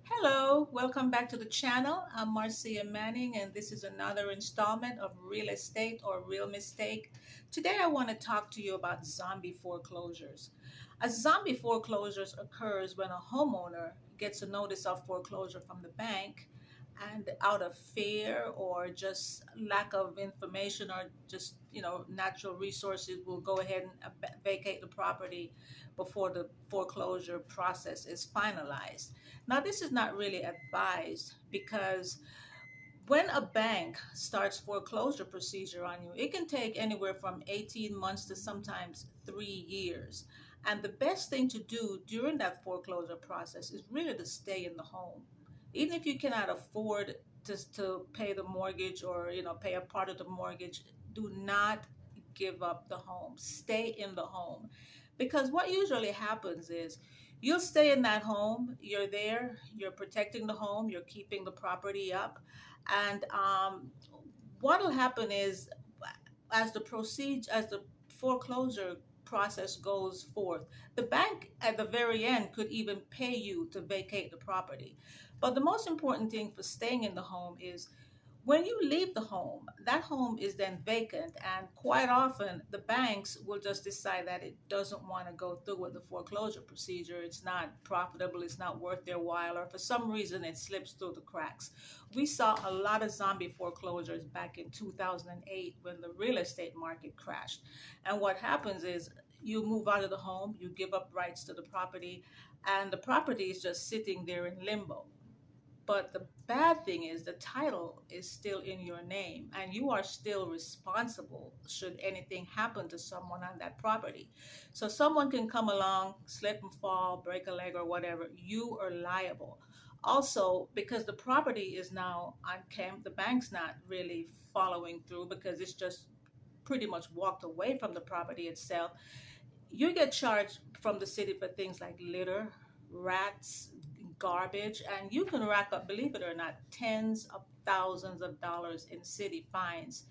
Hello, welcome back to the channel. I'm Marcia Manning, and this is another installment of Real Estate or Real Mistake. Today, I want to talk to you about zombie foreclosures. A zombie foreclosures occurs when a homeowner gets a notice of foreclosure from the bank, and out of fear or just lack of information or just natural resources will go ahead and vacate the property before the foreclosure process is finalized. Now, this is not really advised because when a bank starts foreclosure procedure on you, it can take anywhere from 18 months to sometimes 3 years. And the best thing to do during that foreclosure process is really to stay in the home. Even if you cannot afford to pay the mortgage or pay a part of the mortgage, do not give up the home. Stay in the home. Because what usually happens is you'll stay in that home, you're there, you're protecting the home, you're keeping the property up, and what'll happen is as the foreclosure process goes forth, the bank at the very end could even pay you to vacate the property. But the most important thing for staying in the home is when you leave the home, that home is then vacant, and quite often the banks will just decide that it doesn't want to go through with the foreclosure procedure. It's not profitable, it's not worth their while, or for some reason it slips through the cracks. We saw a lot of zombie foreclosures back in 2008 when the real estate market crashed. And what happens is you move out of the home, you give up rights to the property, and the property is just sitting there in limbo. But the bad thing is the title is still in your name and you are still responsible should anything happen to someone on that property. So someone can come along, slip and fall, break a leg or whatever, you are liable. Also, because the property is now on camp, the bank's not really following through because it's just pretty much walked away from the property itself. You get charged from the city for things like litter, rats, garbage, and you can rack up, believe it or not, tens of thousands of dollars in city fines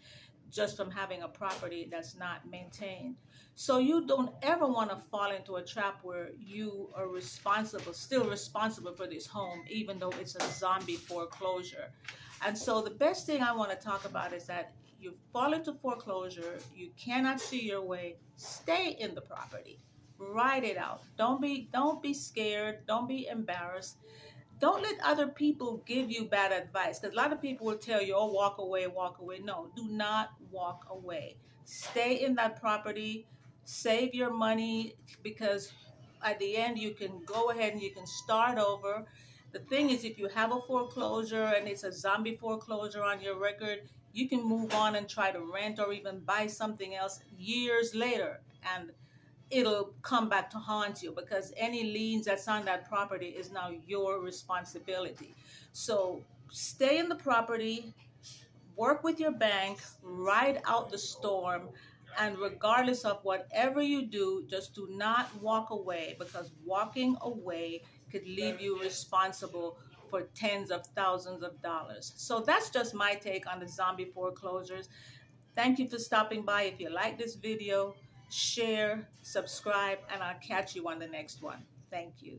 just from having a property that's not maintained. So you don't ever want to fall into a trap where you are still responsible for this home, even though it's a zombie foreclosure. And so the best thing I want to talk about is that you fall into foreclosure, you cannot see your way, stay in the property. Write it out. Don't be scared, don't be embarrassed. Don't let other people give you bad advice, because a lot of people will tell you, oh, walk away, walk away. No, do not walk away. Stay in that property, save your money, because at the end you can go ahead and you can start over. The thing is, if you have a foreclosure and it's a zombie foreclosure on your record, you can move on and try to rent or even buy something else years later, and it'll come back to haunt you because any liens that's on that property is now your responsibility. So stay in the property, work with your bank, ride out the storm, and regardless of whatever you do, just do not walk away, because walking away could leave you responsible for tens of thousands of dollars. So that's just my take on the zombie foreclosures. Thank you for stopping by. If you like this video, share, subscribe, and I'll catch you on the next one. Thank you.